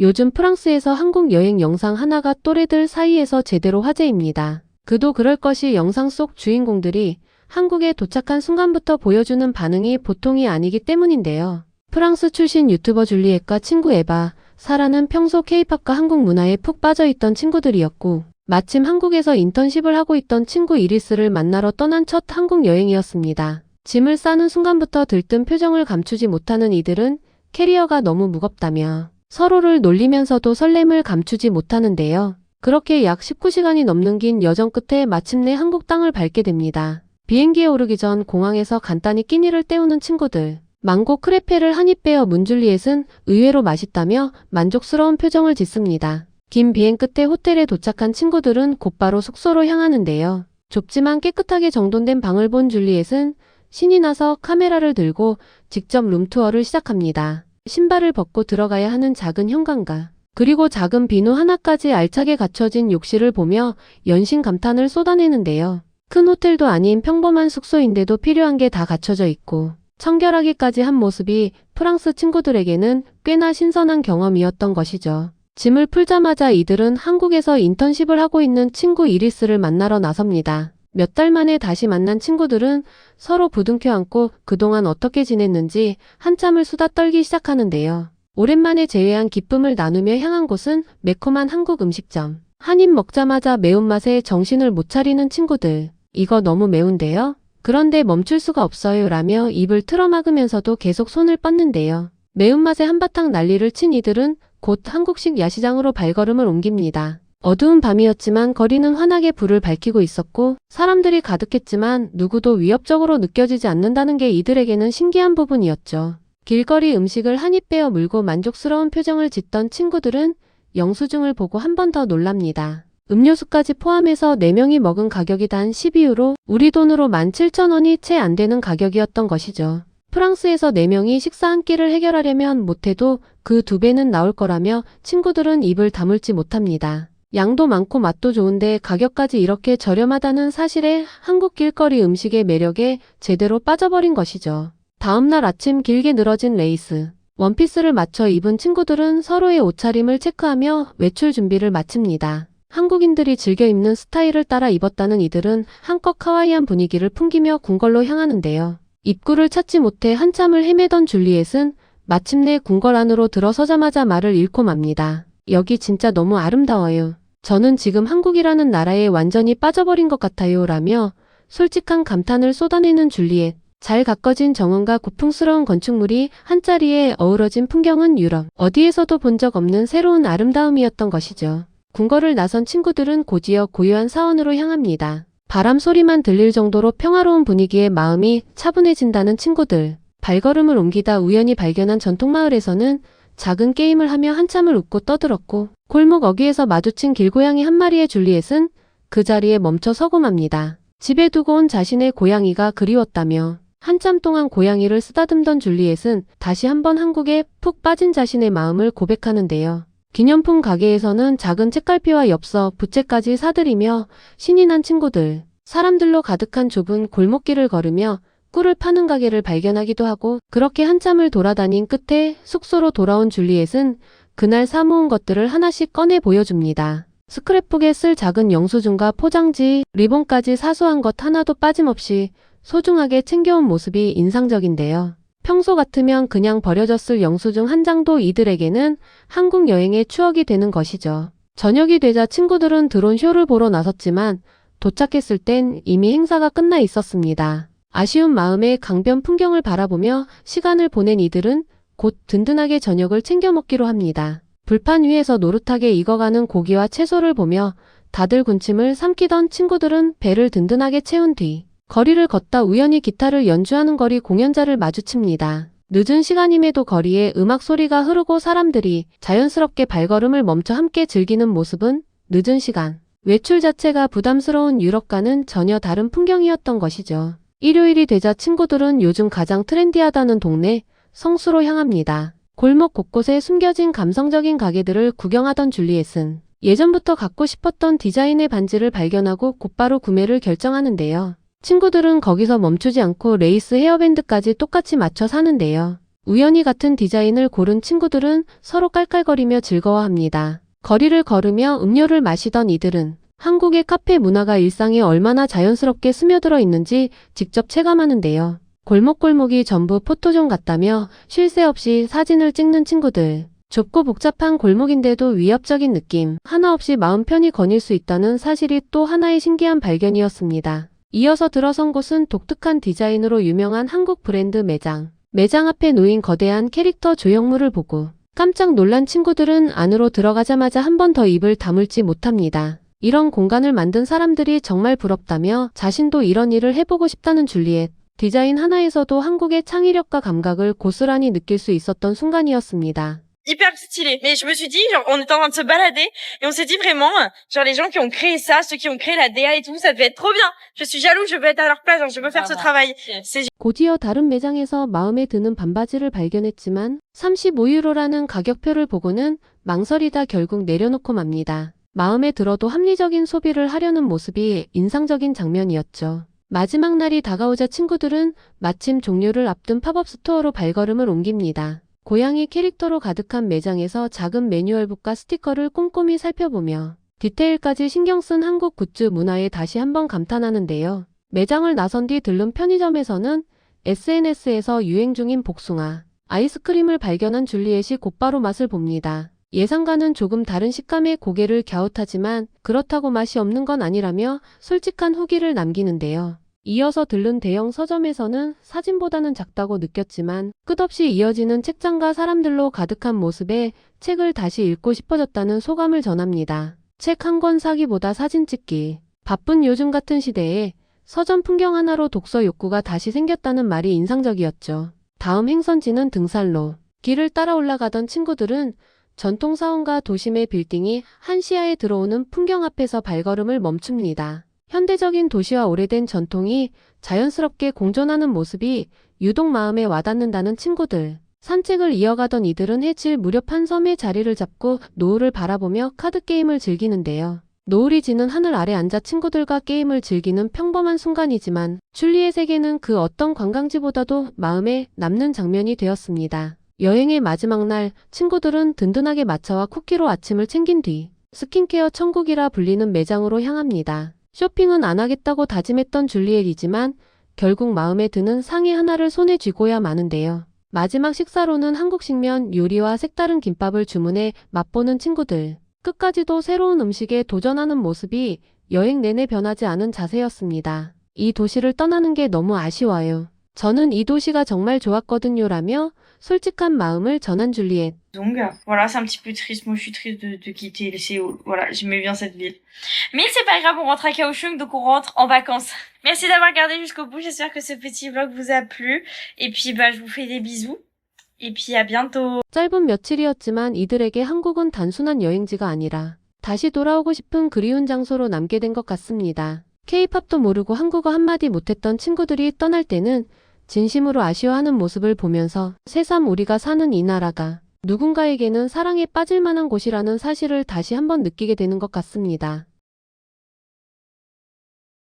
요즘 프랑스에서 한국 여행 영상 하나가 또래들 사이에서 제대로 화제입니다. 그도 그럴 것이 영상 속 주인공들이 한국에 도착한 순간부터 보여주는 반응이 보통이 아니기 때문인데요. 프랑스 출신 유튜버 줄리엣과 친구 에바, 사라는 평소 케이팝과 한국 문화에 푹 빠져있던 친구들이었고, 마침 한국에서 인턴십을 하고 있던 친구 이리스를 만나러 떠난 첫 한국 여행이었습니다. 짐을 싸는 순간부터 들뜬 표정을 감추지 못하는 이들은 캐리어가 너무 무겁다며 서로를 놀리면서도 설렘을 감추지 못하는데요. 그렇게 약 19시간이 넘는 긴 여정 끝에 마침내 한국 땅을 밟게 됩니다. 비행기에 오르기 전 공항에서 간단히 끼니를 때우는 친구들. 망고 크레페를 한 입 베어 문줄리엣은 의외로 맛있다며 만족스러운 표정을 짓습니다. 긴 비행 끝에 호텔에 도착한 친구들은 곧바로 숙소로 향하는데요. 좁지만 깨끗하게 정돈된 방을 본 줄리엣은 신이 나서 카메라를 들고 직접 룸투어를 시작합니다. 신발을 벗고 들어가야 하는 작은 현관과 그리고 작은 비누 하나까지 알차게 갖춰진 욕실을 보며 연신 감탄을 쏟아내는데요. 큰 호텔도 아닌 평범한 숙소인데도 필요한 게 다 갖춰져 있고 청결하기까지 한 모습이 프랑스 친구들에게는 꽤나 신선한 경험이었던 것이죠. 짐을 풀자마자 이들은 한국에서 인턴십을 하고 있는 친구 이리스를 만나러 나섭니다. 몇 달 만에 다시 만난 친구들은 서로 부둥켜 안고 그동안 어떻게 지냈는지 한참을 수다 떨기 시작하는데요. 오랜만에 재회한 기쁨을 나누며 향한 곳은 매콤한 한국 음식점. 한 입 먹자마자 매운맛에 정신을 못 차리는 친구들. 이거 너무 매운데요? 그런데 멈출 수가 없어요 라며 입을 틀어막으면서도 계속 손을 뻗는데요. 매운맛에 한바탕 난리를 친 이들은 곧 한국식 야시장으로 발걸음을 옮깁니다. 어두운 밤이었지만 거리는 환하게 불을 밝히고 있었고 사람들이 가득했지만 누구도 위협적으로 느껴지지 않는다는 게 이들에게는 신기한 부분이었죠. 길거리 음식을 한 입 베어 물고 만족스러운 표정을 짓던 친구들은 영수증을 보고 한 번 더 놀랍니다. 음료수까지 포함해서 4명이 먹은 가격이 단 12유로, 우리 돈으로 17,000원이 채 안 되는 가격이었던 것이죠. 프랑스에서 4명이 식사 한 끼를 해결하려면 못해도 그 2배는 나올 거라며 친구들은 입을 다물지 못합니다. 양도 많고 맛도 좋은데 가격까지 이렇게 저렴하다는 사실에 한국 길거리 음식의 매력에 제대로 빠져버린 것이죠. 다음날 아침 길게 늘어진 레이스, 원피스를 맞춰 입은 친구들은 서로의 옷차림을 체크하며 외출 준비를 마칩니다. 한국인들이 즐겨 입는 스타일을 따라 입었다는 이들은 한껏 카와이한 분위기를 풍기며 궁궐로 향하는데요. 입구를 찾지 못해 한참을 헤매던 줄리엣은 마침내 궁궐 안으로 들어서자마자 말을 잃고 맙니다. 여기 진짜 너무 아름다워요. 저는 지금 한국이라는 나라에 완전히 빠져버린 것 같아요 라며 솔직한 감탄을 쏟아내는 줄리엣. 잘 가꿔진 정원과 고풍스러운 건축물이 한자리에 어우러진 풍경은 유럽 어디에서도 본 적 없는 새로운 아름다움이었던 것이죠. 궁궐을 나선 친구들은 곧이어 고요한 사원으로 향합니다. 바람 소리만 들릴 정도로 평화로운 분위기에 마음이 차분해진다는 친구들. 발걸음을 옮기다 우연히 발견한 전통마을에서는 작은 게임을 하며 한참을 웃고 떠들었고 골목 어귀에서 마주친 길고양이 한 마리의 줄리엣은 그 자리에 멈춰 서고 맙니다. 집에 두고 온 자신의 고양이가 그리웠다며 한참 동안 고양이를 쓰다듬던 줄리엣은 다시 한번 한국에 푹 빠진 자신의 마음을 고백하는데요. 기념품 가게에서는 작은 책갈피와 엽서, 부채까지 사들이며 신이 난 친구들. 사람들로 가득한 좁은 골목길을 걸으며 꿀을 파는 가게를 발견하기도 하고 그렇게 한참을 돌아다닌 끝에 숙소로 돌아온 줄리엣은 그날 사모은 것들을 하나씩 꺼내 보여줍니다. 스크랩북에 쓸 작은 영수증과 포장지, 리본까지 사소한 것 하나도 빠짐없이 소중하게 챙겨온 모습이 인상적인데요. 평소 같으면 그냥 버려졌을 영수증 한 장도 이들에게는 한국 여행의 추억이 되는 것이죠. 저녁이 되자 친구들은 드론 쇼를 보러 나섰지만 도착했을 땐 이미 행사가 끝나 있었습니다. 아쉬운 마음에 강변 풍경을 바라보며 시간을 보낸 이들은 곧 든든하게 저녁을 챙겨 먹기로 합니다. 불판 위에서 노릇하게 익어가는 고기와 채소를 보며 다들 군침을 삼키던 친구들은 배를 든든하게 채운 뒤 거리를 걷다 우연히 기타를 연주하는 거리 공연자를 마주칩니다. 늦은 시간임에도 거리에 음악 소리가 흐르고 사람들이 자연스럽게 발걸음을 멈춰 함께 즐기는 모습은 늦은 시간, 외출 자체가 부담스러운 유럽과는 전혀 다른 풍경이었던 것이죠. 일요일이 되자 친구들은 요즘 가장 트렌디하다는 동네 성수로 향합니다. 골목 곳곳에 숨겨진 감성적인 가게들을 구경하던 줄리엣은 예전부터 갖고 싶었던 디자인의 반지를 발견하고 곧바로 구매를 결정하는데요. 친구들은 거기서 멈추지 않고 레이스 헤어밴드까지 똑같이 맞춰 사는데요. 우연히 같은 디자인을 고른 친구들은 서로 깔깔거리며 즐거워합니다. 거리를 걸으며 음료를 마시던 이들은 한국의 카페 문화가 일상에 얼마나 자연스럽게 스며들어 있는지 직접 체감하는데요. 골목골목이 전부 포토존 같다며 쉴 새 없이 사진을 찍는 친구들. 좁고 복잡한 골목인데도 위협적인 느낌 하나 없이 마음 편히 거닐 수 있다는 사실이 또 하나의 신기한 발견이었습니다. 이어서 들어선 곳은 독특한 디자인으로 유명한 한국 브랜드 매장. 매장 앞에 놓인 거대한 캐릭터 조형물을 보고 깜짝 놀란 친구들은 안으로 들어가자마자 한 번 더 입을 다물지 못합니다. 이런 공간을 만든 사람들이 정말 부럽다며 자신도 이런 일을 해보고 싶다는 줄리엣. 디자인 하나에서도 한국의 창의력과 감각을 고스란히 느낄 수 있었던 순간이었습니다. Hyper stylé. Mais je me suis dit, genre, on était en train de se balader et on s'est dit vraiment, genre, les gens qui ont créé ça, ceux qui ont créé la DA et tout, ça devait être trop bien. Je suis jaloux, je veux être à leur place, genre, je veux faire ce travail. C'est 곧이어 다른 매장에서 마음에 드는 반바지를 발견했지만 35유로라는 가격표를 보고는 망설이다 결국 내려놓고 맙니다. 마음에 들어도 합리적인 소비를 하려는 모습이 인상적인 장면이었죠. 마지막 날이 다가오자 친구들은 마침 종료를 앞둔 팝업 스토어로 발걸음을 옮깁니다. 고양이 캐릭터로 가득한 매장에서 작은 매뉴얼북과 스티커를 꼼꼼히 살펴보며 디테일까지 신경 쓴 한국 굿즈 문화에 다시 한번 감탄하는데요. 매장을 나선 뒤 들른 편의점에서는 SNS에서 유행 중인 복숭아, 아이스크림을 발견한 줄리엣이 곧바로 맛을 봅니다. 예상과는 조금 다른 식감에 고개를 갸웃하지만 그렇다고 맛이 없는 건 아니라며 솔직한 후기를 남기는데요. 이어서 들른 대형 서점에서는 사진보다는 작다고 느꼈지만 끝없이 이어지는 책장과 사람들로 가득한 모습에 책을 다시 읽고 싶어졌다는 소감을 전합니다. 책 한 권 사기보다 사진 찍기. 바쁜 요즘 같은 시대에 서점 풍경 하나로 독서 욕구가 다시 생겼다는 말이 인상적이었죠. 다음 행선지는 등산로. 길을 따라 올라가던 친구들은 전통사원과 도심의 빌딩이 한 시야에 들어오는 풍경 앞에서 발걸음을 멈춥니다. 현대적인 도시와 오래된 전통이 자연스럽게 공존하는 모습이 유독 마음에 와닿는다는 친구들. 산책을 이어가던 이들은 해질 무렵 한 섬에 자리를 잡고 노을을 바라보며 카드게임을 즐기는데요. 노을이 지는 하늘 아래 앉아 친구들과 게임을 즐기는 평범한 순간이지만 줄리엣에게는 그 어떤 관광지보다도 마음에 남는 장면이 되었습니다. 여행의 마지막 날 친구들은 든든하게 마차와 쿠키로 아침을 챙긴 뒤 스킨케어 천국이라 불리는 매장으로 향합니다. 쇼핑은 안 하겠다고 다짐했던 줄리엣이지만 결국 마음에 드는 상의 하나를 손에 쥐고야 마는데요. 마지막 식사로는 한국식면 요리와 색다른 김밥을 주문해 맛보는 친구들. 끝까지도 새로운 음식에 도전하는 모습이 여행 내내 변하지 않은 자세였습니다. 이 도시를 떠나는 게 너무 아쉬워요. 저는 이 도시가 정말 좋았거든요라며 솔직한 마음을 전한 줄리엣. Donc, voilà, c'est un petit peu triste. Moi, je suis triste de quitter le Séoul. Voilà, j'aimais bien cette ville. Mais c'est pas grave, on rentre à Kaohsiung, donc on rentre en vacances. Merci d'avoir regardé jusqu'au bout. J'espère que ce petit vlog vous a plu. Et puis, je vous fais des bisous. Et puis, à bientôt. 짧은 며칠이었지만 이들에게 한국은 단순한 여행지가 아니라 다시 돌아오고 싶은 그리운 장소로 남게 된 것 같습니다. K-팝도 모르고 한국어 한마디 못했던 친구들이 떠날 때는 진심으로 아쉬워하는 모습을 보면서 새삼 우리가 사는 이 나라가 누군가에게는 사랑에 빠질 만한 곳이라는 사실을 다시 한번 느끼게 되는 것 같습니다.